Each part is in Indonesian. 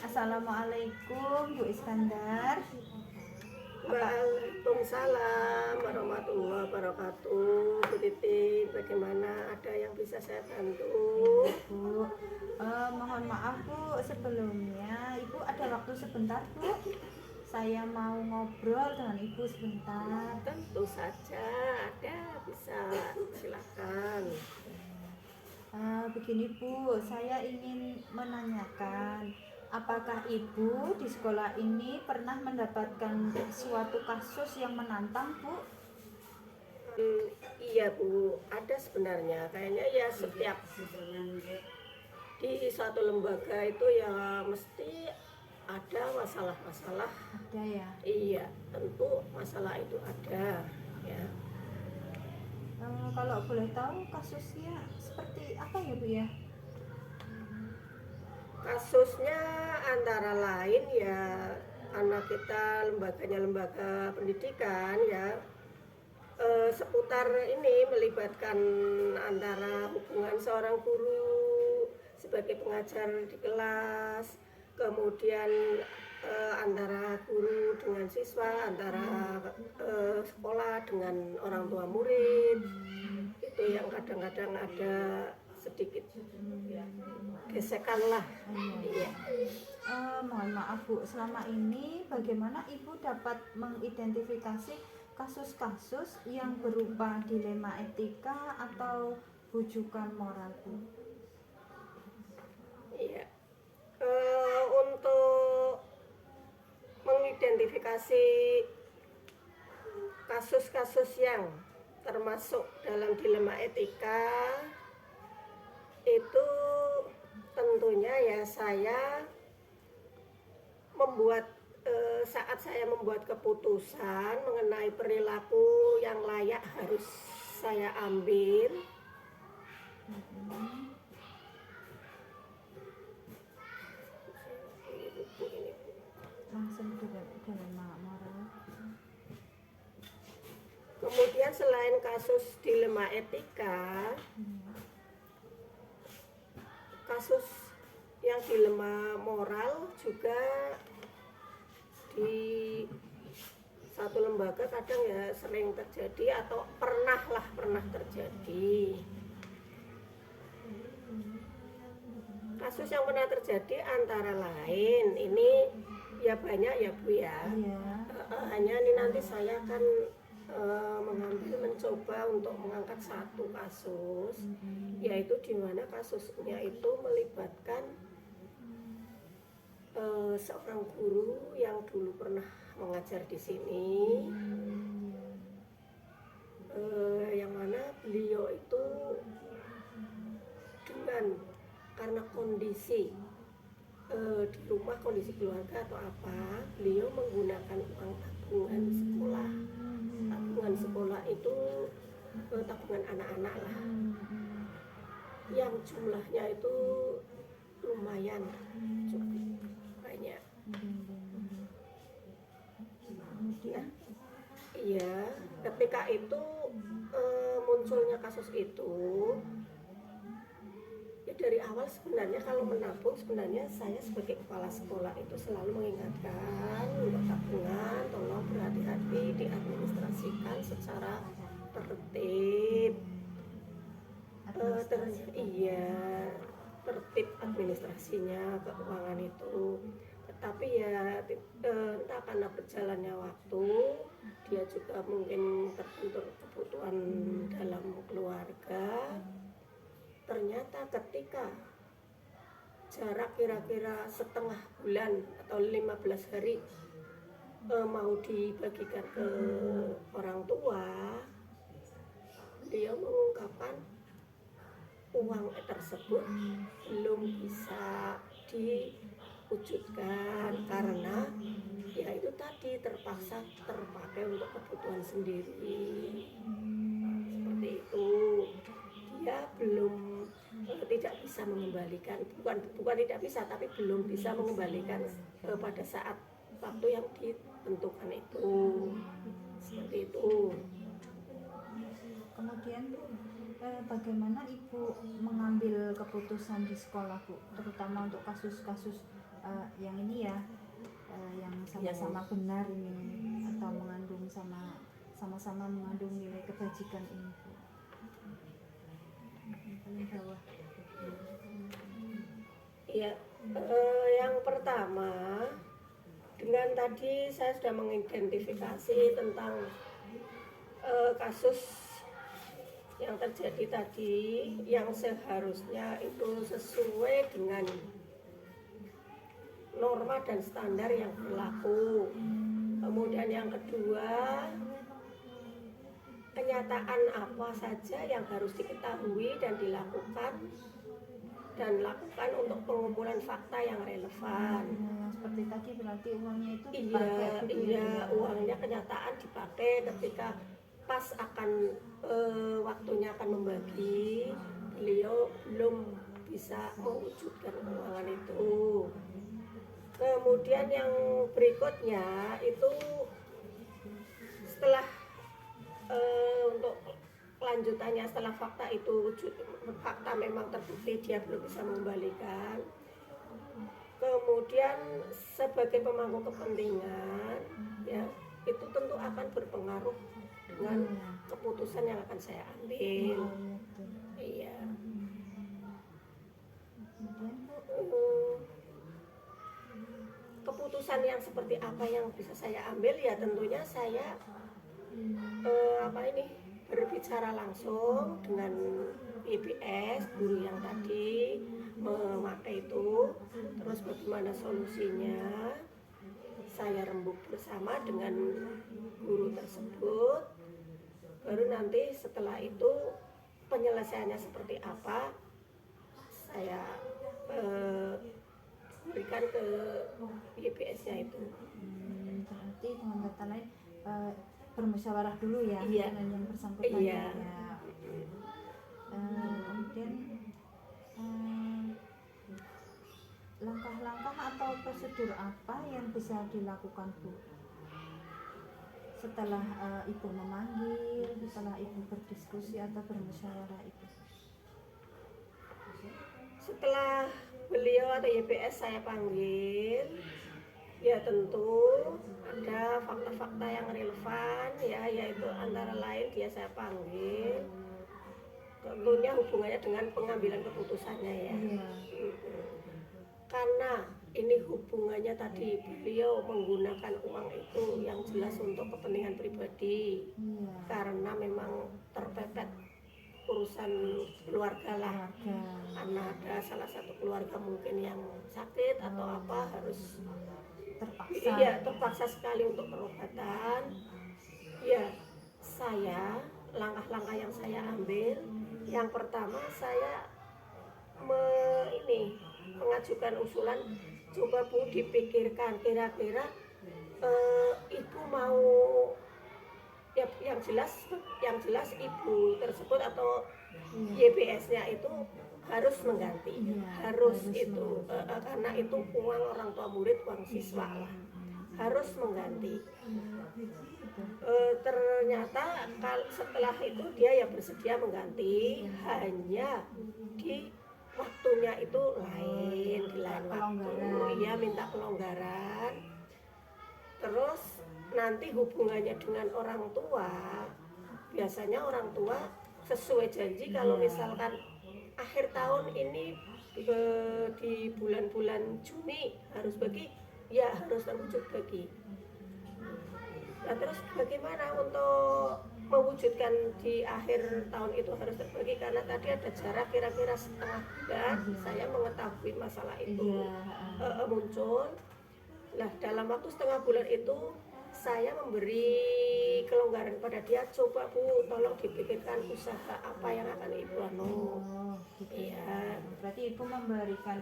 Assalamualaikum Bu Iskandar. Apa Waalaikumsalam warahmatullahi wabarakatuh. Bu Titin, bagaimana? Ada yang bisa saya bantu? Bu? Mohon maaf Bu, sebelumnya Ibu ada waktu sebentar Bu? Saya mau ngobrol dengan Ibu sebentar. Tentu saja ada, bisa, silakan. Begini Bu, saya ingin menanyakan, apakah Ibu di sekolah ini pernah mendapatkan suatu kasus yang menantang Bu? Iya Bu, ada sebenarnya. Kayaknya ya setiap di suatu lembaga itu ya mesti ada masalah-masalah. Ada ya? Iya, tentu masalah itu ada ya. Kalau boleh tahu kasusnya seperti apa ya Bu ya? Kasusnya antara lain ya, karena kita lembaganya lembaga pendidikan ya, seputar ini melibatkan antara hubungan seorang guru sebagai pengajar di kelas, kemudian antara guru dengan siswa, antara sekolah dengan orang tua murid. Itu yang kadang-kadang ada sedikit gesekan lah. Iya. Mohon maaf Bu, selama ini bagaimana Ibu dapat mengidentifikasi kasus-kasus yang berupa dilema etika atau bujukan moral Bu? Iya. Untuk mengidentifikasi kasus-kasus yang termasuk dalam dilema etika itu tentunya ya saya membuat saat saya membuat keputusan mengenai perilaku yang layak harus saya ambil. Langsung dilema moral. Kemudian selain kasus dilema etika, kasus yang dilema moral juga di satu lembaga kadang ya sering terjadi atau pernah terjadi. Kasus yang pernah terjadi antara lain ini ya banyak ya Bu ya. Hanya ini nanti saya akan mencoba untuk mengangkat satu kasus, yaitu di mana kasusnya itu melibatkan seorang guru yang dulu pernah mengajar di sini, yang mana beliau itu karena kondisi di rumah, kondisi keluarga atau apa, beliau menggunakan uang tabungan sekolah. Tabungan sekolah itu tabungan anak-anak lah, yang jumlahnya itu lumayan cukup banyak. Kemudian Iya, ketika itu munculnya kasus itu ya dari awal sebenarnya kalau menabung, sebenarnya saya sebagai kepala sekolah itu selalu mengingatkan untuk tabungan tolong berhati-hati, diadministrasikan secara tertib. Tertib administrasinya keuangan itu. Tetapi ya entah karena berjalannya waktu, dia juga mungkin terbentur kebutuhan dalam keluarga. Ternyata ketika jarak kira-kira setengah bulan atau 15 hari mau dibagikan ke orang tua, dia mengungkapkan uang tersebut belum bisa diwujudkan karena ya itu tadi terpaksa terpakai untuk kebutuhan sendiri. Seperti itu. Dia belum tidak bisa mengembalikan, bukan tidak bisa, tapi belum bisa mengembalikan pada saat waktu yang ditentukan itu. Seperti itu. Kemudian Bu, bagaimana Ibu mengambil keputusan di sekolah Bu, terutama untuk kasus-kasus yang ini ya, yang sama-sama benar ini atau mengandung sama-sama mengandung nilai kebajikan ini. Yang paling bawah. Ya, yang pertama dengan tadi saya sudah mengidentifikasi tentang kasus yang terjadi tadi yang seharusnya itu sesuai dengan norma dan standar yang berlaku. Kemudian yang kedua, kenyataan apa saja yang harus diketahui dan dilakukan untuk pengumpulan fakta yang relevan. Yang seperti tadi berarti uangnya itu Iya, dipakai gitu ya. uangnya kenyataan dipakai ketika pas akan waktunya akan membagi, beliau belum bisa mewujudkan keuangan itu. Kemudian yang berikutnya itu setelah untuk kelanjutannya setelah fakta itu fakta memang terbukti dia belum bisa mengembalikan. Kemudian sebagai pemangku kepentingan ya itu tentu akan berpengaruh dengan keputusan yang akan saya ambil. Iya. Keputusan yang seperti apa yang bisa saya ambil ya tentunya saya berbicara langsung dengan IPS guru yang tadi memakai itu, terus bagaimana solusinya saya rembuk bersama dengan guru tersebut, baru nanti setelah itu penyelesaiannya seperti apa saya berikan ke IPS-nya itu. Berarti dengan kata lain bermusyawarah dulu ya, iya, dengan yang bersangkutan. Iya. Ya. Kemudian langkah-langkah atau prosedur apa yang bisa dilakukan Bu setelah Ibu memanggil, setelah Ibu berdiskusi atau bermusyawarah itu? Setelah beliau atau YPS saya panggil, ya tentu ada fakta-fakta yang relevan ya, yaitu antara lain dia saya panggil tentunya hubungannya dengan pengambilan keputusannya ya. Karena ini hubungannya tadi beliau menggunakan uang itu yang jelas untuk kepentingan pribadi, karena memang terpepet urusan keluarga lah, karena ada salah satu keluarga mungkin yang sakit atau apa harus terpaksa. Iya, terpaksa sekali untuk perobatan. Ya, saya langkah-langkah yang saya ambil, yang pertama saya mengajukan usulan, coba Bu dipikirkan kira-kira Ibu mau ya yang jelas Ibu tersebut atau YBS-nya itu harus mengganti, harus itu karena itu uang orang tua murid, uang siswa lah, harus mengganti. Ternyata setelah itu dia ya bersedia mengganti, hanya di waktunya itu lain, di lain waktu, ia minta pelonggaran. Terus nanti hubungannya dengan orang tua, biasanya orang tua sesuai janji kalau misalkan akhir tahun ini di bulan-bulan Juni harus bagi, ya harus terwujud bagi. Nah terus bagaimana untuk mewujudkan di akhir tahun itu harus terbagi, karena tadi ada jarak kira-kira setengah bulan saya mengetahui masalah itu muncul. Nah dalam waktu setengah bulan itu saya memberi kelonggaran pada dia, coba Bu tolong dipikirkan usaha apa yang akan Ibu Iya. Berarti Ibu memberikan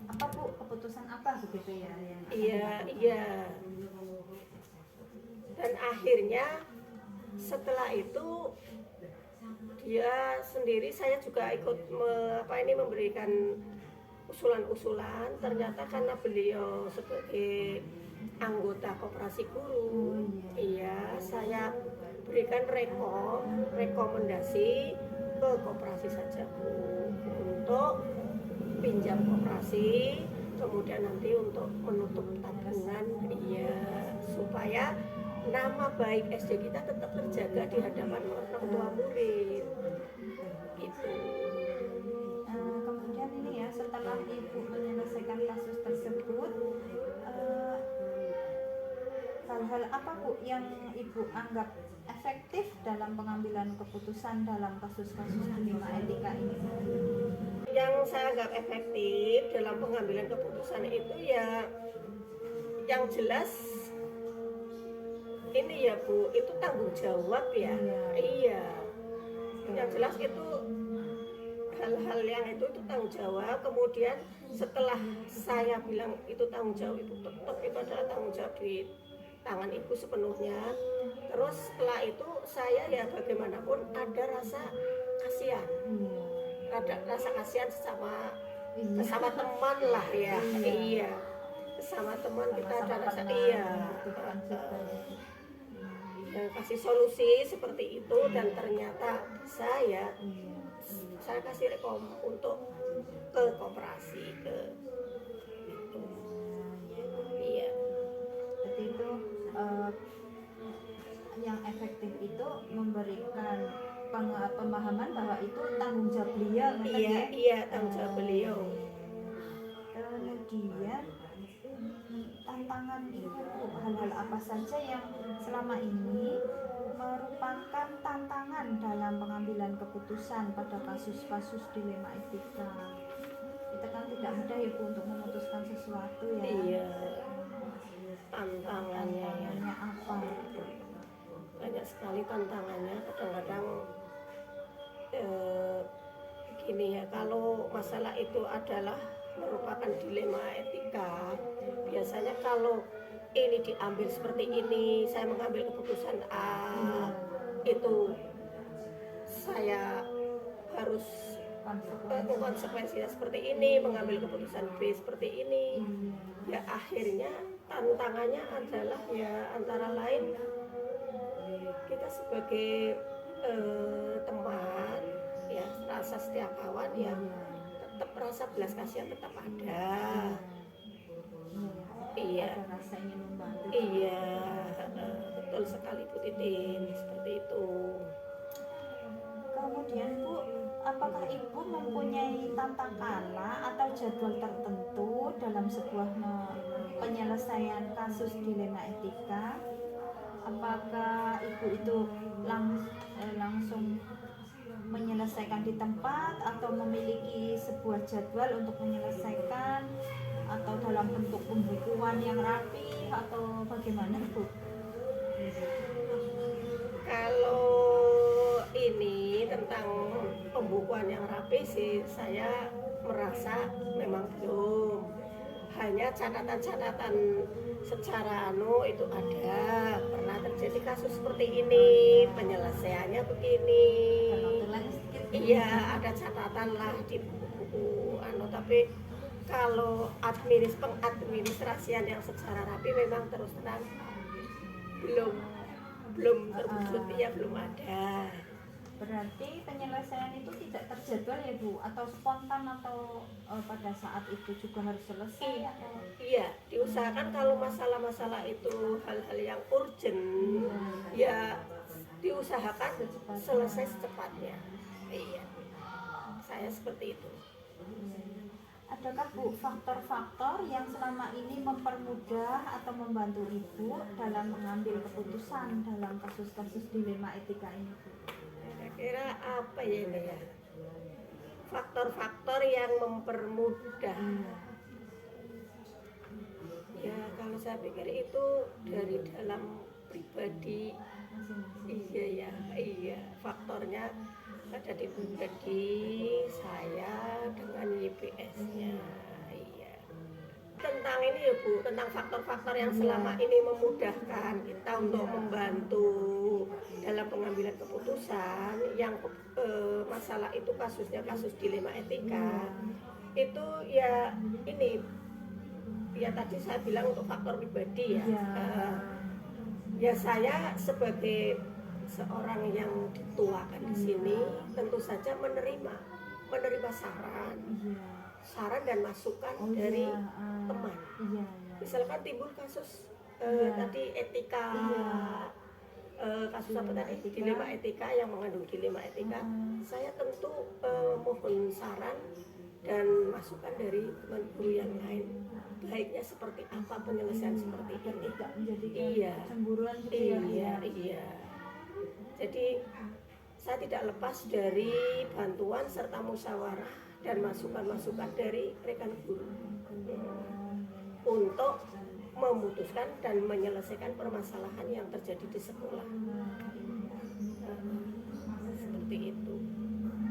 apa Bu, keputusan apa begitu ya yang iya. Dan akhirnya setelah itu dia sendiri, saya juga ikut memberikan usulan-usulan. Ternyata karena beliau sebagai anggota koperasi guru, iya saya berikan rekomendasi ke koperasi saja Bu, untuk pinjam koperasi, kemudian nanti untuk menutup tabungan, iya, supaya nama baik SD kita tetap terjaga di hadapan orang tua murid gitu. Kemudian ini ya, setelah ibu menyelesaikan kasus tersebut, eh, hal-hal apa Bu yang ibu anggap efektif dalam pengambilan keputusan dalam kasus-kasus dilema etika ini? Yang saya anggap efektif dalam pengambilan keputusan itu ya yang jelas ini ya Bu, itu tanggung jawab ya. Iya. Yang jelas itu hal-hal yang itu tanggung jawab. Kemudian setelah saya bilang itu tanggung jawab, itu tetap itu adalah tanggung jawab di tangan ibu sepenuhnya. Terus setelah itu saya ya bagaimanapun ada rasa kasihan, ada rasa kasihan sesama teman lah ya. Iya, sesama teman kita ada rasa yang kasih solusi seperti itu, dan ternyata saya kasih rekom untuk ke koperasi ke itu. Iya. Jadi itu yang efektif itu memberikan pemahaman bahwa itu tanggung jawab beliau. Iya, tanggung jawab beliau. Kemudian tantangan itu hal-hal apa saja yang selama ini merupakan tantangan dalam pengambilan keputusan pada kasus-kasus dilema etika. Kita kan tidak mudah ya Bu untuk memutuskan sesuatu ya. Iya. Tantangannya apa? Banyak sekali tantangannya. Kadang-kadang gini ya, kalau masalah itu adalah merupakan dilema etika, biasanya kalau ini diambil seperti ini, saya mengambil keputusan A, itu saya harus konsekuensinya seperti ini, mengambil keputusan B seperti ini. Ya akhirnya tantangannya adalah ya antara lain kita sebagai teman ya, rasa setia kawan ya, tetap rasa belas kasihan tetap ada. Iya, rasa ingin membantu. Iya, betul sekali Bu Titin, seperti itu. Kemudian Bu, apakah Ibu mempunyai tata cara atau jadwal tertentu dalam sebuah penyelesaian kasus dilema etika? Apakah Ibu itu langsung menyelesaikan di tempat atau memiliki sebuah jadwal untuk menyelesaikan, atau dalam bentuk pembukuan yang rapi, atau bagaimana Bu? Kalau ini tentang pembukuan yang rapi sih saya merasa memang belum. Hanya catatan-catatan secara itu ada, pernah terjadi kasus seperti ini, penyelesaiannya begini. Iya, ada catatan lah di buku-buku tapi kalau pengadministrasian yang secara rapi memang terus terang belum terwujud, ya belum ada. Berarti penyelesaian itu tidak terjadwal ya Bu, atau spontan, atau pada saat itu juga harus selesai? Iya, diusahakan kalau masalah-masalah itu hal-hal yang urgent ya diusahakan selesai secepatnya. Iya, saya seperti itu. Adakah Bu faktor-faktor yang selama ini mempermudah atau membantu Ibu dalam mengambil keputusan dalam kasus-kasus dilema etika ini Bu? Kira apa ya ini ya? Faktor-faktor yang mempermudah. Ya kalau saya pikir itu dari dalam pribadi. Iya, faktornya ada di pribadi saya dengan YPS-nya. Iya. Tentang ini ya Bu, tentang faktor-faktor yang selama ini memudahkan kita untuk membantu dalam pengambilan keputusan yang masalah itu kasusnya kasus dilema etika, itu ya ini ya tadi saya bilang untuk faktor pribadi ya. Ya saya sebagai seorang yang dituakan di sini tentu saja menerima menerima saran, Iya. saran dan masukan Oh dari iya, teman. iya, iya. Misalkan timbul kasus Iya. tadi etika, Iya. kasus apa Dilema tadi, etika. dilema etika yang mengandung dilema etika, saya tentu mohon saran dan masukan dari teman guru yang lain. Baiknya seperti apa penyelesaian seperti Agar ini. tidak menjadikan Iya. kecemburuan gitu ya, Bu, Iya, ya. iya. Jadi saya tidak lepas dari bantuan serta musyawarah dan masukan-masukan dari rekan guru untuk memutuskan dan menyelesaikan permasalahan yang terjadi di sekolah. Seperti itu.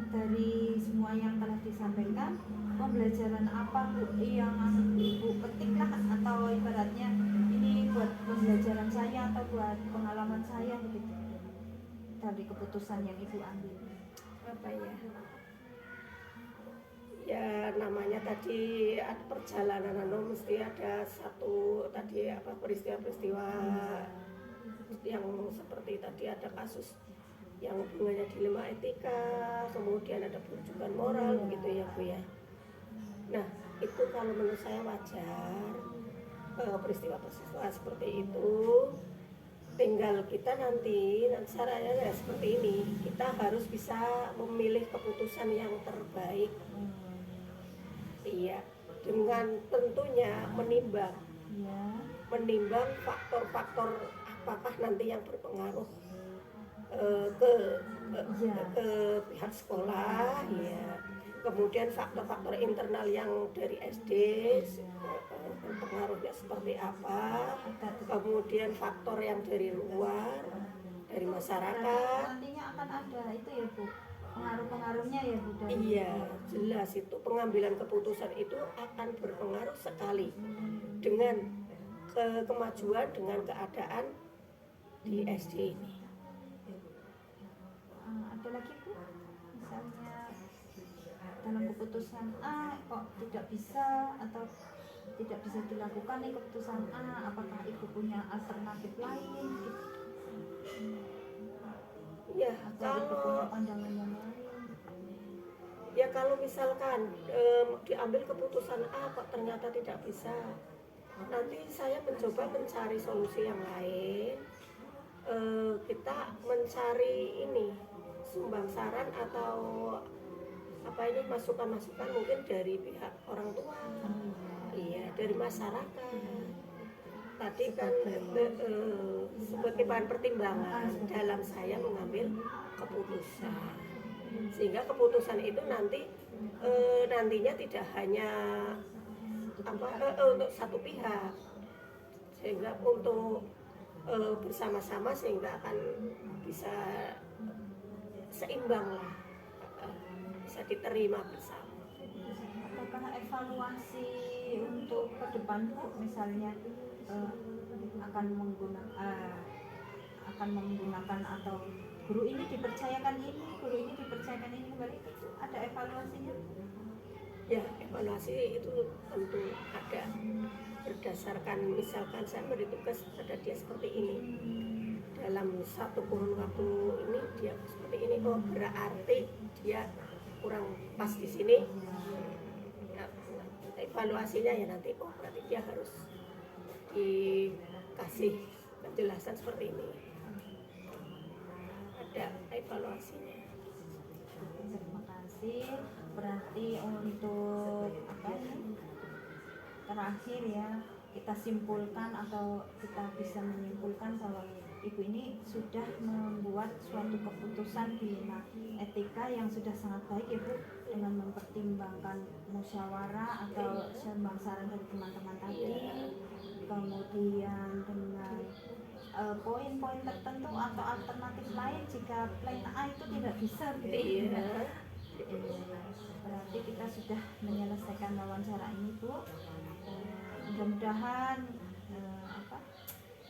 Dari semua yang telah disampaikan, pembelajaran apa Bu yang Ibu petik lah, atau ibaratnya ini buat pembelajaran saya atau buat pengalaman saya begitu dari keputusan yang Ibu ambil? Apa ya? Ya namanya tadi ada perjalanan, mesti ada satu tadi apa peristiwa-peristiwa yang seperti tadi ada kasus yang hubungannya dilema etika, kemudian ada bujukan moral begitu ya Bu ya. Nah itu kalau menurut saya wajar, peristiwa-peristiwa seperti itu. Tinggal kita nanti caranya ya seperti ini, kita harus bisa memilih keputusan yang terbaik. Iya, dengan tentunya menimbang faktor-faktor apakah nanti yang berpengaruh ke pihak sekolah, ya. Kemudian faktor-faktor internal yang dari SD berpengaruhnya seperti apa, kemudian faktor yang dari luar, dari masyarakat. Nantinya akan ada itu ya Bu, pengaruh-pengaruhnya ya Bu. Iya, jelas itu pengambilan keputusan itu akan berpengaruh sekali dengan kemajuan, dengan keadaan di SD ini. Ada lagi Bu, misalnya dalam keputusan A kok tidak bisa atau tidak bisa dilakukan nih keputusan A, apakah Ibu punya alternatif lain gitu? Ya, Atau Ibu punya pandangan yang lain? Ya kalau misalkan diambil keputusan A kok ternyata tidak bisa, nanti saya mencoba mencari solusi yang lain. Kita mencari ini sumbang saran atau apa ini masukan-masukan mungkin dari pihak orang tua, iya dari masyarakat. Tadi kan sebagai bahan pertimbangan dalam saya mengambil keputusan, sehingga keputusan itu nantinya tidak hanya untuk satu pihak, sehingga untuk bersama-sama sehingga akan bisa seimbang lah, bisa diterima bersama. Apakah evaluasi untuk ke depan Bu, misalnya akan menggunakan atau guru ini dipercayakan ini kembali, itu ada evaluasinya? Ya, evaluasi itu tentu ada, berdasarkan misalkan saya beri tugas pada dia seperti ini, dalam satu kurun waktu ini dia seperti ini, oh berarti dia kurang pas di sini. Nah, evaluasinya ya nanti, oh berarti dia harus dikasih penjelasan seperti ini, ada evaluasinya. Terima kasih. Berarti untuk apa ini terakhir ya, kita simpulkan atau kita bisa menyimpulkan bahwa Ibu ini sudah membuat suatu keputusan dilema etika yang sudah sangat baik ya Bu, dengan mempertimbangkan musyawarah atau sumbang saran dari teman-teman tadi, kemudian dengan poin-poin tertentu atau alternatif lain jika plan A itu tidak bisa gitu ya. Berarti kita sudah menyelesaikan wawancara ini Bu. Mudah-mudahan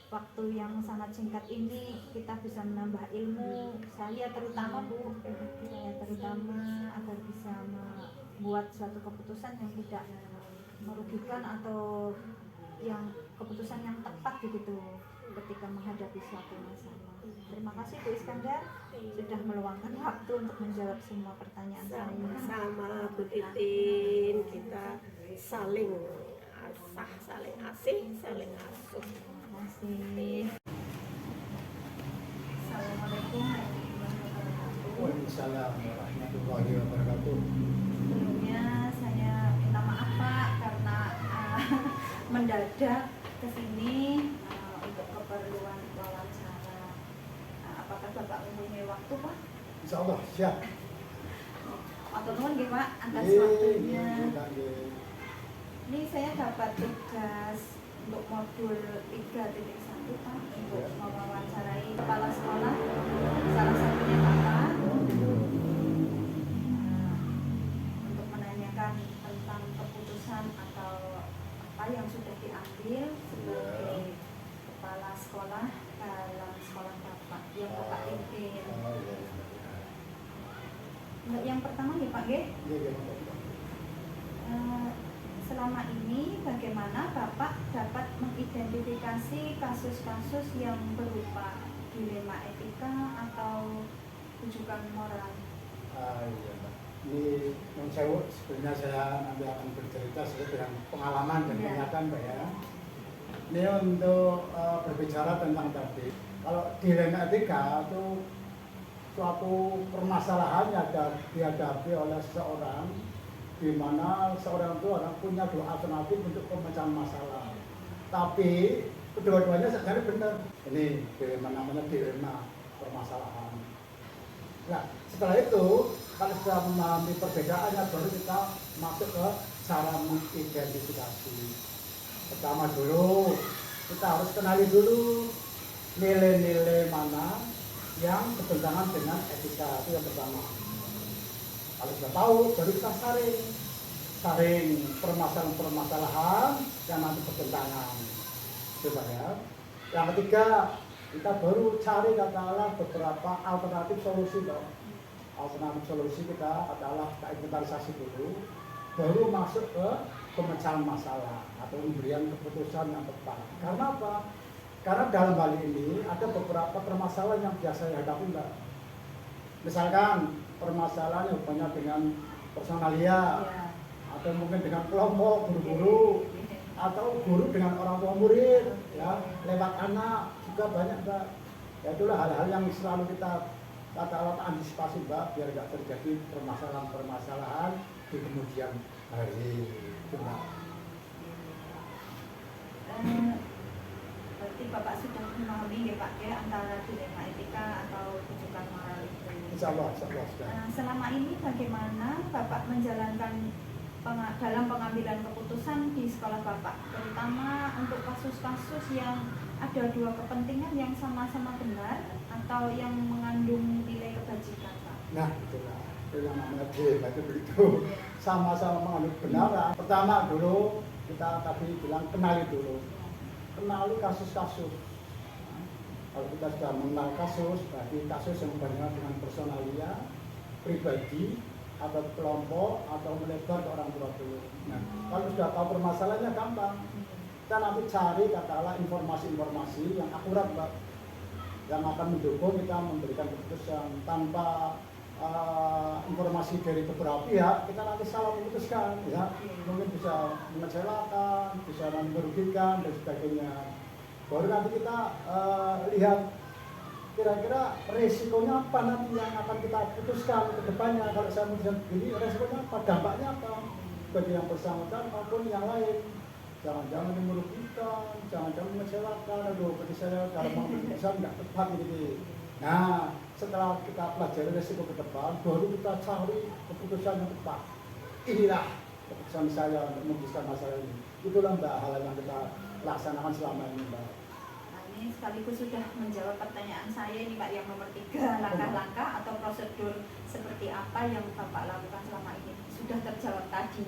waktu yang sangat singkat ini kita bisa menambah ilmu, saya terutama Bu, agar bisa membuat suatu keputusan yang tidak merugikan atau yang keputusan yang tepat begitu ketika menghadapi suatu masalah. Terima kasih Bu Iskandar sudah meluangkan waktu untuk menjawab semua pertanyaan saya. Sama-sama Bu Titin, kita saling asah, saling asih, saling asuh. Terima kasih. Assalamualaikum warahmatullahi wabarakatuh. Waalaikumsalam warahmatullahi wabarakatuh. Sebelumnya saya minta maaf Pak karena mendadak ke sini untuk keperluan wawancara. Apakah Bapak mempunyai waktu Pak? Insya Allah siap. Atau nuwun nggih Pak atas Iya, waktunya. iya. Ini saya dapat tugas untuk modul 3.1 Pak untuk Ya. mewawancarai kepala sekolah, salah satunya Bapak, Oh, gitu. untuk menanyakan tentang keputusan atau apa yang sudah diambil sebagai kepala sekolah dalam sekolah Bapak yang Bapak pimpin. Oh, iya, iya. Untuk yang pertama nih Pak G, Iya, iya, iya. selama ini bagaimana Bapak dapat mengidentifikasi kasus-kasus yang berupa dilema etika atau rujukan moral? Iya, Mbak. Ini non sewu sebenarnya saya nanti akan bercerita sesuai dengan pengalaman dan Iya. kenyataan Mbak ya. Ini untuk berbicara tentang tadi. Kalau dilema etika itu suatu permasalahan yang dihadapi oleh seseorang di mana seorang itu orang punya dua alternatif untuk pemecahan masalah. Tapi kedua-duanya sebenarnya benar. Ini dilema, namanya dilema permasalahan. Nah, setelah itu kalau sudah memahami perbedaannya baru kita masuk ke cara mengidentifikasi. Pertama dulu kita harus kenali dulu nilai-nilai mana yang bertentangan dengan etika, itu yang pertama. Kalau sudah tahu, baru kita saring permasalahan-permasalahan yang nanti bertentangan. Coba ya. Yang ketiga, kita baru cari katakanlah beberapa alternatif solusi dong. Alternatif solusi kita adalah kita inventarisasi dulu, baru masuk ke pemecahan masalah atau pemberian keputusan yang tepat. Karena apa? Karena dalam hal ini ada beberapa permasalahan yang biasa dihadapi Mbak. Misalkan permasalahan yang hubungannya dengan personalia Ya. atau mungkin dengan kelompok guru-guru atau guru dengan orang tua murid ya, lewat anak juga banyak Mbak. Ya itulah hal-hal yang selalu kita kata-kata antisipasi Mbak biar tidak terjadi permasalahan-permasalahan di kemudian hari. Itu, Mbak. Berarti Bapak sudah memahami ya Pak ya antara dilema etika atau rujukan moral itu. Insya Allah sudah. Selama ini bagaimana Bapak menjalankan dalam pengambilan keputusan di sekolah Bapak, terutama untuk kasus-kasus yang ada dua kepentingan yang sama-sama benar atau yang mengandung nilai kebajikan Pak? Nah, itulah itu yang namanya dilema itu begitu. Sama-sama mengandung kebenaran. Pertama dulu kita tadi bilang kenali dulu. Kenali kasus-kasus. Nah, kalau kita sudah mengenal kasus, berarti kasus yang berhubungan dengan personalia, pribadi, atau kelompok, atau melebar ke orang tua dulu. Nah, kalau sudah tahu permasalahannya gampang. Kita nanti cari katakanlah informasi-informasi yang akurat, Mbak, yang akan mendukung kita memberikan keputusan. Tanpa informasi dari beberapa pihak, kita nanti salah memutuskan, ya. Mungkin bisa mengecewakan, bisa merugikan dan sebagainya. Baru nanti kita lihat kira-kira resikonya apa nanti yang akan kita putuskan ke depannya. Kalau saya memutuskan begini, resikonya apa, dampaknya apa bagi yang bersangkutan maupun yang lain. Jangan-jangan merugikan, jangan-jangan mengecewakan, aduh bagi saya dalam mengambil keputusan nggak tepat gitu. Nah, setelah kita pelajari resiko ke depan, baru kita cari keputusan yang tepat. Inilah keputusan saya untuk memutuskan masalah ini. Itulah Mbak hal yang kita laksanakan selama ini Mbak. Nah, ini sekaligus sudah menjawab pertanyaan saya ini Pak yang nomor 3, langkah-langkah atau prosedur seperti apa yang Bapak lakukan selama ini sudah terjawab tadi.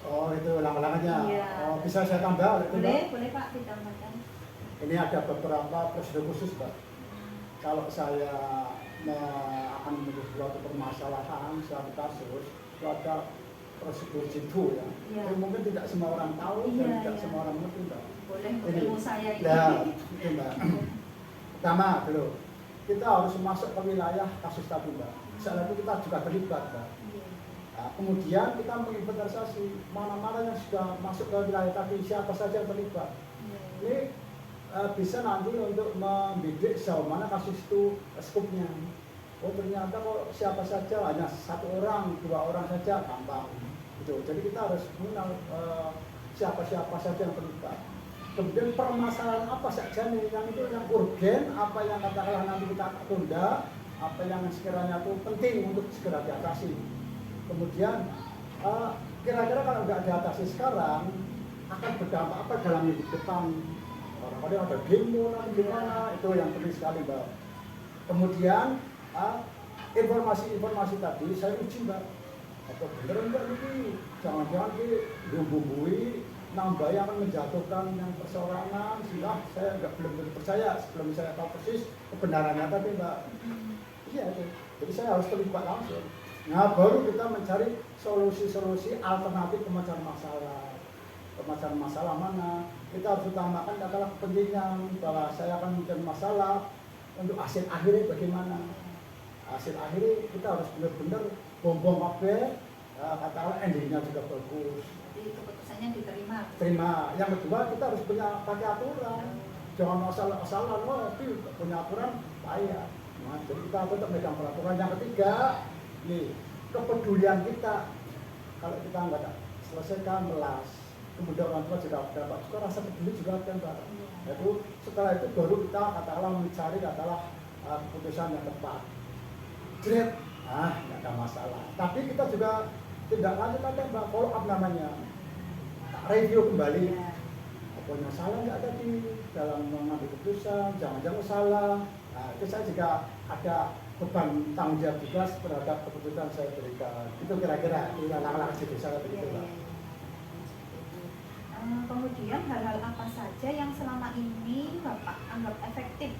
Oh itu langkah-langkahnya. Iya. Oh, bisa saya tambah oleh itu, Mbak? Boleh Pak ditambahkan. Ini ada beberapa prosedur khusus Mbak. Kalau saya akan menuju suatu permasalahan, suatu kasus, itu ada prosedur jitu ya. Iya. Itu mungkin tidak semua orang tahu dan Iya, tidak iya. semua orang mengerti Mbak. boleh untuk Ini. ilmu saya ini. Ya, itu Mbak. Pertama dulu, kita harus masuk ke wilayah kasus tadi Mbak. Setelah itu kita juga terlibat Mbak. Iya. Nah, kemudian kita menginventarisasi mana-mana yang sudah masuk ke wilayah tadi, siapa saja yang terlibat. Iya. Ini bisa nanti untuk membidik sejauh mana kasus itu skupnya. Oh ternyata kok siapa saja hanya 1 orang, 2 orang saja gampang. Gitu. Jadi kita harus mengenal siapa-siapa saja yang terlibat. Kemudian permasalahan apa saja nih yang itu yang urgen, apa yang katakanlah nanti kita tunda, apa yang sekiranya itu penting untuk segera diatasi. Kemudian kira-kira kalau nggak diatasi sekarang akan berdampak apa dalam minggu depan? Kadang-kadang ada demo lah gimana, itu yang penting sekali Mbak. Kemudian informasi-informasi tadi saya uji Mbak, apa bener enggak ini? Jangan-jangan ini bumbui nambah yang akan menjatuhkan yang perseorangan, sehingga saya belum percaya sebelum saya tahu persis kebenarannya tadi Mbak. Iya itu. Jadi saya harus terlibat langsung. Nah baru kita mencari solusi-solusi alternatif pemecahan masalah. Pemecahan masalah mana? Kita harus utamakan adalah kepentingan bahwa saya akan mencari masalah untuk hasil akhirnya bagaimana. Hasil akhirnya kita harus benar-benar bom-bom kabeh, katakanlah endingnya juga bagus. Jadi keputusannya diterima. Terima. Yang kedua kita harus punya pakai aturan. Jangan asal-asalan, punya aturan payah. Nah, jadi kita tetap megang peraturan. Yang ketiga, nih kepedulian kita. Kalau kita nggak selesaikan melas, kemudian orang tua juga dapat juga rasa peduli juga kan Mbak. Itu setelah itu baru kita katakanlah mencari katakanlah keputusan yang tepat. Jret, nggak ada masalah. Tapi kita juga tidak lanjut aja Mbak, follow up namanya. Review kembali. Pokoknya salah nggak tadi dalam mengambil keputusan, jangan-jangan salah. Nah, itu saya juga ada beban tanggung jawab juga terhadap keputusan saya berikan. Itu kira-kira langkah-langkah jadi saya begitu Mbak. Kemudian hal-hal apa saja yang selama ini Bapak anggap efektif,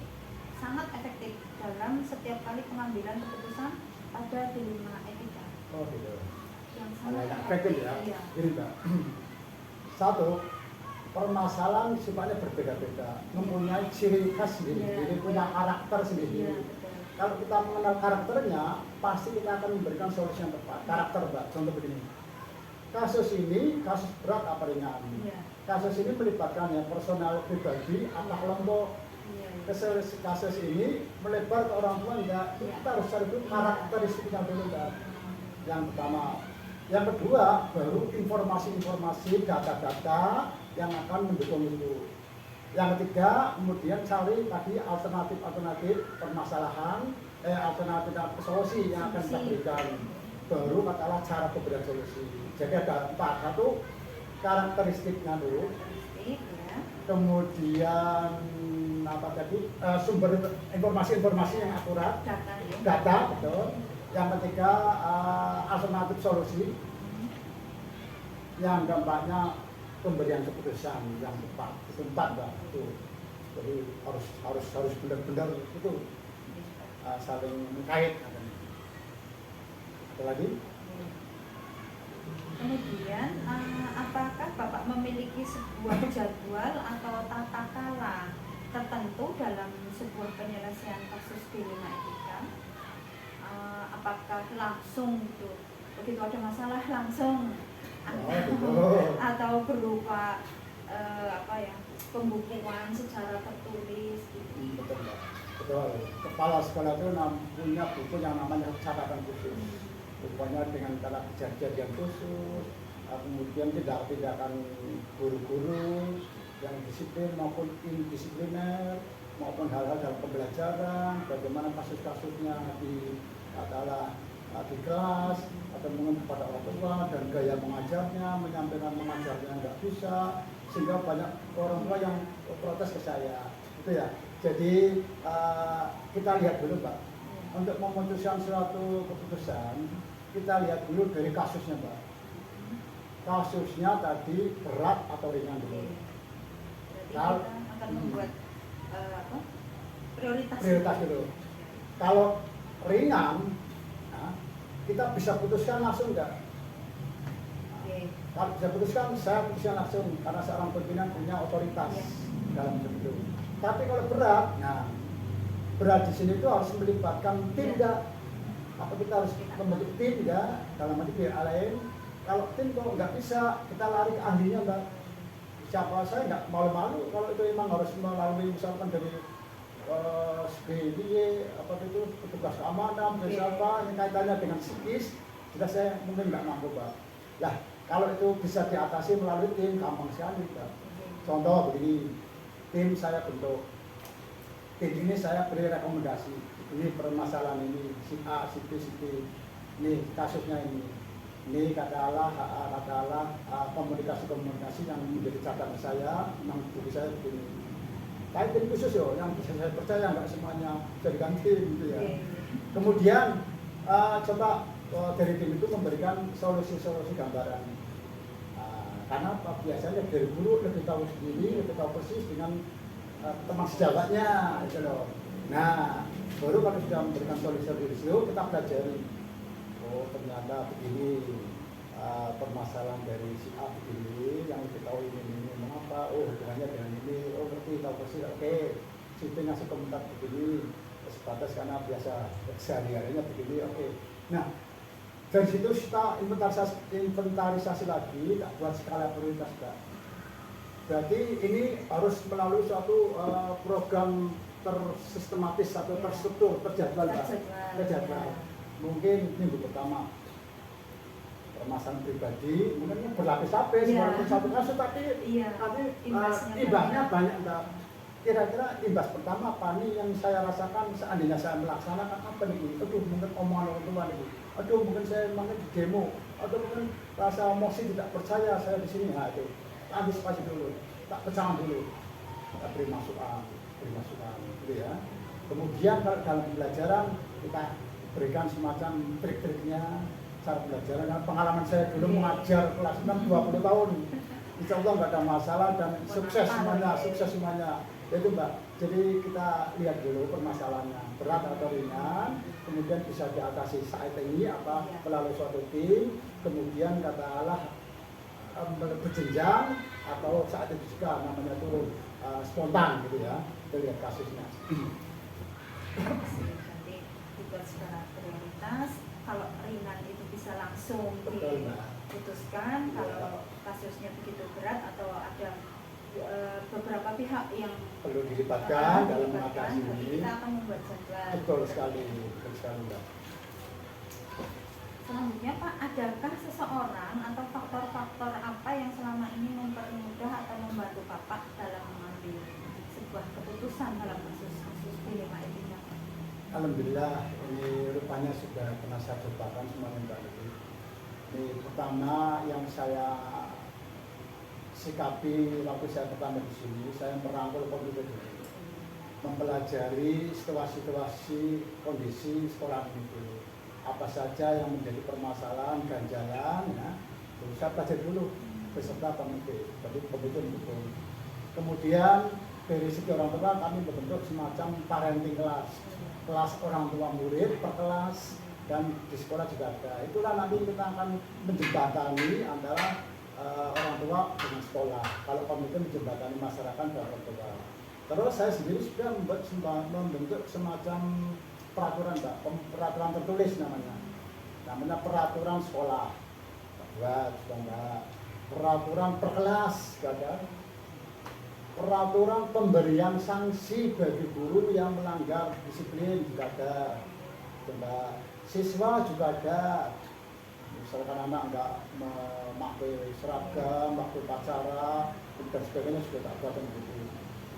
sangat efektif dalam setiap kali pengambilan keputusan pada dilema etika? Oh gitu. Yang sangat Efektif ya. Iya. Ini Mbak. Satu, permasalahan sifatnya berbeda-beda, mempunyai ciri khas sendiri, jadi punya karakter sendiri. Iya, betul. Kalau kita mengenal karakternya, pasti kita akan memberikan solusi yang tepat. Karakter Mbak, contoh begini. Kasus ini, kasus berat apa ringan? Iya. Kasus ini melibatkan yang personal pribadi, apa kelompok. Iya. Kasus ini melebar ke orang tua enggak? Iya. Kita harus cari dulu karakteristiknya dulu Mbak. Yang pertama. Yang kedua, baru informasi-informasi, data-data yang akan mendukung itu. Yang ketiga, kemudian cari tadi alternatif-alternatif permasalahan, alternatif solusi yang akan kita berikan. Baru katakanlah cara pemberian solusi. Jadi ada 4. Satu, karakteristiknya dulu. Karakteristik, ya. Kemudian apa tadi? Sumber informasi-informasi yang akurat. Data, ya. Data, betul. Yang ketiga, alternatif solusi. Yang keempatnya, pemberian keputusan yang tepat. Itu 4 Mbak. Itu. Jadi harus benar-benar itu saling mengkait. Ada lagi? Kemudian, apakah Bapak memiliki sebuah jadwal atau tata cara tertentu dalam sebuah penyelesaian kasus dilema etika? Apakah langsung gitu, begitu ada masalah langsung, atau berupa pembukuan secara tertulis gitu? Betul Mbak. Betul. Kepala sekolah itu punya buku yang namanya catatan khusus. Rupanya dengan cara kejadian khusus, kemudian tindakan guru-guru yang disiplin maupun indisipliner, maupun hal-hal dalam pembelajaran, bagaimana kasus-kasusnya di kelas atau mungkin kepada orang tua dan gaya mengajarnya, menyampaikan mengajarnya nggak bisa, sehingga banyak orang tua yang protes ke saya. Itu ya. Jadi kita lihat dulu Pak, untuk memutuskan suatu keputusan kita lihat dulu dari kasusnya Mbak. Kasusnya tadi berat atau ringan dulu. Berarti kita akan membuat prioritas dulu. Kalau ringan, nah, kita bisa putuskan langsung enggak. Nah, Kalau bisa putuskan, saya putuskan langsung karena seorang pimpinan punya otoritas Iya. dalam itu. Tapi kalau berat, nah berat di sini itu harus melibatkan tim Iya. enggak? Apa kita harus membentuk tim enggak? Dalam arti biar lain. Kalau tim kok nggak bisa, kita lari ke ahlinya enggak? Siapa saya nggak malu-malu kalau itu memang harus melalui misalkan dari SBY, apa itu petugas keamanan, dari Iya. siapa yang kaitannya dengan psikis, sudah saya mungkin nggak mampu Pak. Lah kalau itu bisa diatasi melalui tim, gampang sekali Pak. Contoh begini, tim saya bentuk, tim ini saya beri rekomendasi, ini permasalahan ini, si A, si B, si B, ini kasusnya ini katakanlah komunikasi yang menjadi catatan saya, yang buku saya begini. Tapi tim khusus yang bisa saya percaya nggak semuanya bisa diganti gitu ya. Kemudian coba dari tim itu memberikan solusi-solusi gambaran. Karena apa? Biasanya dari guru lebih tahu sendiri, lebih tahu persis dengan teman sejawatnya, gitu loh. Nah, baru kalau sudah memberikan solusi-solusi itu kita pelajari. Oh ternyata begini permasalahan dari si A begini, yang lebih tahu ini mengapa? Oh hubungannya dengan ini, oh ngerti tahu persis. Oke, si B ngasih komentar begini, sebatas karena biasa sehari-harinya begini. Oke. Nah dari situ kita inventarisasi lagi, tak buat skala prioritas Kak. Berarti ini harus melalui suatu program tersistematis atau terstruktur, terjadwal Kak. Terjadwal. Mungkin minggu pertama permasalahan pribadi, mungkin berlapis-lapis, walaupun satu kasus tapi nanti imbasnya banyak Mbak. Kira-kira imbas pertama apa nih yang saya rasakan seandainya saya melaksanakan apa nih? Aduh mungkin omongan orang tua nih, aduh mungkin saya mungkin di demo, atau mungkin rasa emosi tidak percaya saya di sini. Nah itu antisipasi dulu, tak pecahan dulu, kita beri masukan gitu ya. Kemudian kalau dalam pembelajaran kita berikan semacam trik-triknya cara pembelajaran. Karena pengalaman saya dulu mengajar kelas 6 20 tahun, insya Allah nggak ada masalah dan sukses semuanya. Itu Mbak, jadi kita lihat dulu permasalahannya berat atau ringan, kemudian bisa diatasi saat ini apa melalui suatu tim, kemudian katakanlah berjenjang atau saat itu juga namanya itu spontan gitu ya, kita lihat kasusnya. Nanti dibuat skala prioritas. Kalau ringan itu bisa langsung diputuskan. Kalau kasusnya begitu berat atau ada beberapa pihak yang perlu dilibatkan dalam mengatasi ini, kita akan membuat jadwal. betul sekali Mbak. Selanjutnya Pak, adakah seseorang atau faktor-faktor apa yang selama ini mempermudah atau membantu Bapak dalam mengambil sebuah keputusan dalam kasus-kasus dilema etika? Alhamdulillah, ini rupanya sudah pernah saya cobakan semuanya Mbak. Ini pertama yang saya sikapi waktu saya pertama di sini, saya merangkul komputer dulu, mempelajari situasi kondisi sekolah itu, apa saja yang menjadi permasalahan ganjalan, ya, terus saya pelajari dulu beserta komite, jadi komite itu. Kemudian dari segi orang tua kami membentuk semacam parenting kelas orang tua murid per kelas, dan di sekolah juga ada. Itulah nanti kita akan menjembatani antara orang tua dengan sekolah. Kalau komite menjembatani masyarakat dan orang tua. Terus saya sendiri sudah membentuk semacam peraturan Mbak, peraturan tertulis namanya peraturan sekolah. Buat Mbak, peraturan per kelas juga ada. Peraturan pemberian sanksi bagi guru yang melanggar disiplin juga ada. Mbak, siswa juga ada. Misalkan anak nggak memakai seragam, waktu upacara, dan sebagainya sudah tak buat begitu.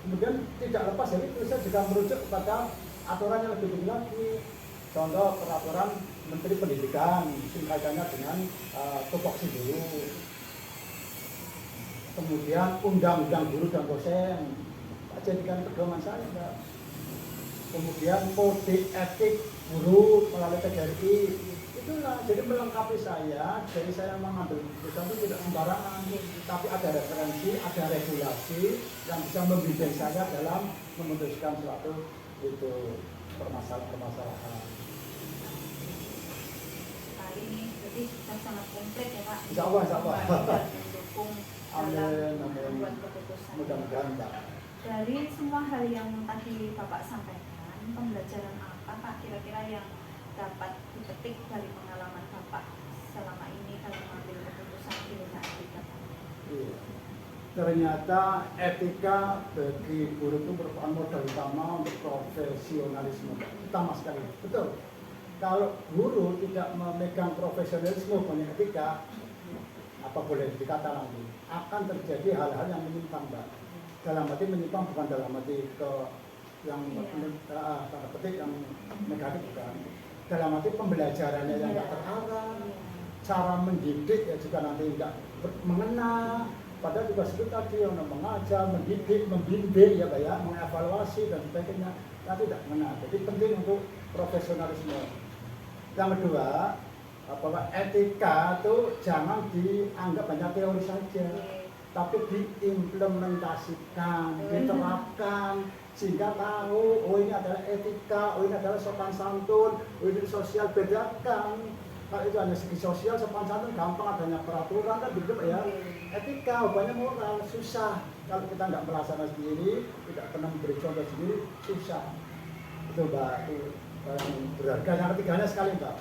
Kemudian tidak lepas dari itu saya juga merujuk kepada aturan yang lebih tinggi lagi. Contoh peraturan Menteri Pendidikan, kaitannya dengan tupoksi dulu. Kemudian undang-undang guru dan dosen, jadikan pedoman saya Mbak. Kemudian kode etik guru melalui TGRI. Itulah, jadi melengkapi saya, jadi saya mengambil keputusan itu tidak sembarangan, tapi ada referensi, ada regulasi yang bisa membimbing saya dalam memutuskan suatu itu permasalahan. Sekali ini, jadi sudah sangat komplit ya Pak. Insya Allah, insya Allah. Dan mendukung dalam Amin, amin. membuat keputusan. Mudah-mudahan Pak. Dari semua hal yang tadi Bapak sampaikan, pembelajaran apa Pak kira-kira yang dapat dipetik dari pengalaman Bapak selama ini dalam mengambil keputusan di lingkungan etika? Iya. Ternyata etika bagi guru itu merupakan modal utama untuk profesionalisme. Utama sekali, betul. Kalau guru tidak memegang profesionalisme punya etika, apa boleh dikata nanti akan terjadi hal-hal yang menyimpang, Mbak. Dalam arti menyimpang bukan dalam arti ke yang tanda petik yang negatif, bukan. Dalam arti pembelajarannya yang tidak terarah, cara mendidik ya juga nanti tidak mengena. Padahal juga sebut tadi yang mengajar, mendidik, membimbing ya Pak ya, mengevaluasi dan sebagainya, tapi tidak mengena. Jadi penting untuk profesionalisme. Yang kedua, bahwa etika itu jangan dianggap hanya teori saja, tapi diimplementasikan, diterapkan, sehingga tahu, oh ini adalah etika, oh ini adalah sopan santun, oh ini sosial, bedakan. Kalau itu hanya segi sosial, sopan santun gampang, adanya peraturan kan begitu ya. Etika, banyak moral, susah. Kalau kita nggak melaksanakan sendiri, tidak pernah memberi contoh sendiri, susah. Itu Mbak, itu yang berharga. Yang ketiganya sekali Mbak,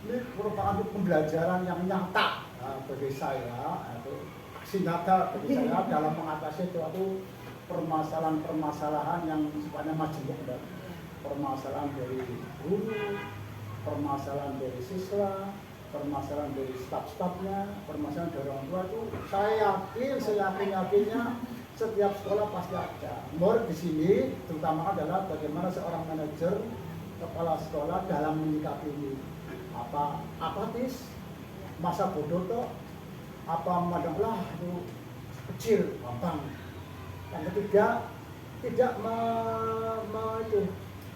ini merupakan pembelajaran yang nyata bagi saya, atau aksi nyata bagi saya dalam mengatasi suatu permasalahan-permasalahan yang sifatnya majemuk, permasalahan dari guru, permasalahan dari siswa, permasalahan dari staf-stafnya, permasalahan dari orang tua itu saya yakin setiap sekolah pasti ada. More di sini terutama adalah bagaimana seorang manajer kepala sekolah dalam menyikapi ini. Apa apatis, masa bodoh toh, apa memandang lah itu kecil, gampang. Yang ketiga, tidak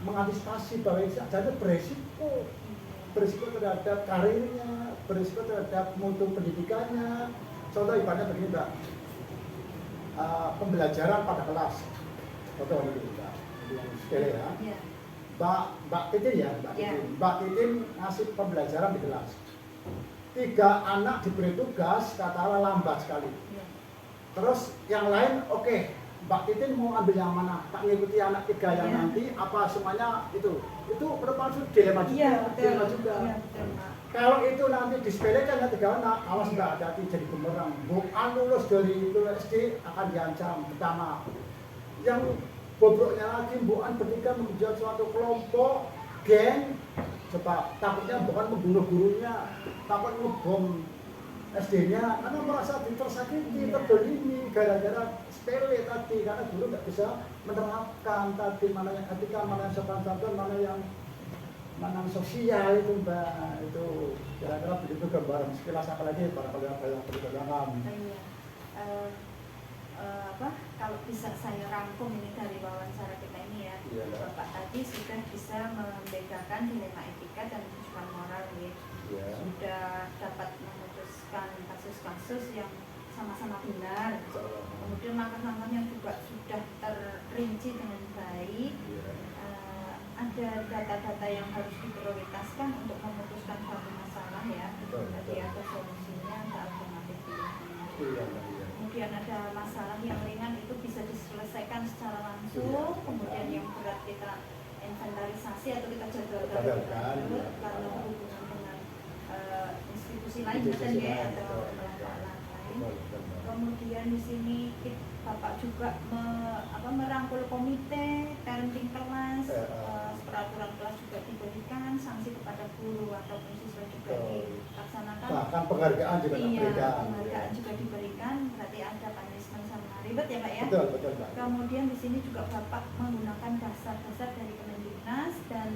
mengantisipasi bahwa itu jadi berisiko terhadap karirnya, berisiko terhadap mutu pendidikannya. Contoh ibaratnya begini Mbak, pembelajaran pada kelas, contoh ini Mbak, yang sepele ya. Mbak Titin ya, Mbak Titin ngasih pembelajaran di kelas. 3 anak diberi tugas, katakanlah lambat sekali. Terus yang lain, oke, Mbak Titin mau ambil yang mana? Tak ngikuti anak 3 yang nanti, apa semuanya itu merupakan dilema juga. Dilema juga. Kalau itu nanti disepelekan ya 3 anak, awas Mbak, hati-hati jadi bumerang. Bukan lulus dari itu SD akan diancam. Pertama, yang bobroknya lagi, bukan bertiga membuat suatu kelompok, geng, coba takutnya bukan membunuh gurunya, takut ngebom SD-nya, karena merasa tersakiti, terdolimi, gara-gara sepele tadi, karena guru nggak bisa menerapkan tadi mana yang etika, mana yang sopan santun, mana yang sosial itu Mbak, itu kira-kira begitu gambaran sekilas, apalagi para yang berdagangan. Kalau bisa saya rangkum ini dari wawancara kita ini ya, Bapak tadi sudah bisa membedakan dilema etika dan kejujuran moral ya. Sudah dapat memutuskan kasus-kasus yang sama-sama benar, kemudian langkah-langkahnya juga sudah terrinci dengan baik. Ada data-data yang harus diprioritaskan untuk memutuskan suatu masalah ya. Tadi ada solusinya, ada alternatif pilihannya. Kemudian ada masalah yang ringan itu bisa diselesaikan secara langsung, kemudian yang berat kita inventarisasi atau kita jadwalkan kalau hubungan dengan institusi lain atau kelompok lain. Kemudian di sini Bapak juga merangkul komite, parenting kelas, peraturan kelas juga diberikan, sanksi kepada guru ataupun siswa juga dilaksanakan. Bahkan penghargaan juga diberikan. Penghargaan juga diberikan, berarti ada punishment sama ribet ya Pak ya. Betul Pak. Kemudian di sini juga Bapak menggunakan dasar-dasar dari Kemendiknas dan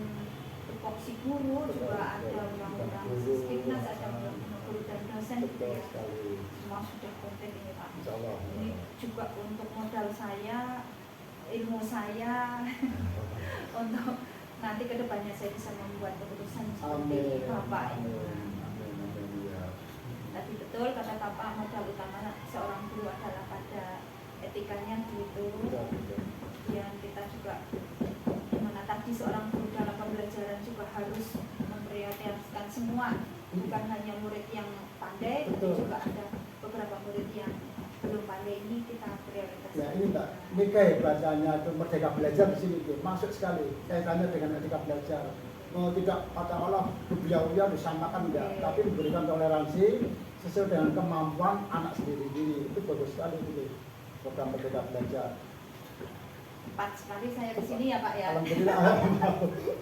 tupoksi guru, juga ada undang-undang Sisdiknas, ada undang-undang guru dan dosen gitu ya. Semua sudah komplit ini Pak. Ini juga untuk modal saya, ilmu saya untuk nanti kedepannya saya bisa membuat keputusan seperti Bapak ini. Tadi betul kata Bapak, modal utama seorang guru adalah pada etikanya gitu. Yang kita juga mana tadi seorang guru dalam pembelajaran juga harus memprioritaskan semua bukan hanya murid yang pandai, tapi Betul. juga ada beberapa murid yang belum pandai. Ini kita prioritaskan. Ya ini Mbak, ini kehebatannya itu Merdeka Belajar di sini tuh masuk sekali kaitannya dengan Merdeka Belajar. Tidak katakanlah beliau disamakan enggak, Oke. tapi diberikan toleransi sesuai dengan kemampuan anak sendiri. Itu bagus sekali ini program Merdeka Belajar. Tepat sekali saya di sini ya Pak ya. Alhamdulillah,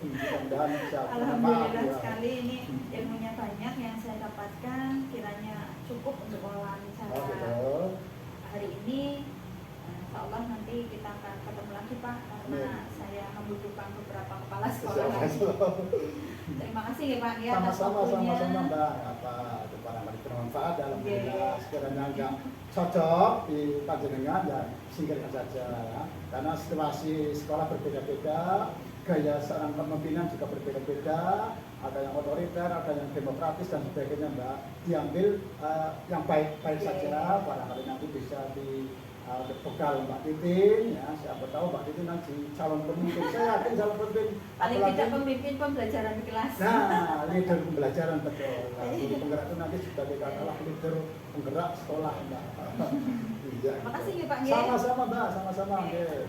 mudah-mudahan bisa Alhamdulillah bermanfaat, ya. sekali, ini ilmunya banyak yang saya dapatkan, kiranya cukup untuk wawancara Oh, betul. hari ini. Insya Allah nanti kita akan ketemu lagi Pak, karena Amin. saya membutuhkan beberapa kepala sekolah lagi. Terima kasih ya Pak ya atas Sama-sama, waktunya. sama-sama Mbak. Apa itu barangkali bermanfaat alhamdulillah. Oke. Sekiranya enggak cocok di panjenengan ya singkirkan saja ya. Karena situasi sekolah berbeda-beda, gaya seorang kepemimpinan juga berbeda-beda, ada yang otoriter, ada yang demokratis dan sebagainya Mbak. Diambil yang baik-baik Oke. saja, barangkali nanti bisa bekal Mbak Titin ya, siapa tahu Mbak Titin nanti calon pemimpin. Saya yakin calon pemimpin Paling apalagi- tidak pemimpin pembelajaran di kelas. Nah, leader pembelajaran betul. Nah, guru penggerak itu nanti sebagai katalah leader penggerak sekolah, Mbak. Iya. Terima kasih ya Pak ya. Sama-sama, Mbak. Sama-sama. Oke. Oke.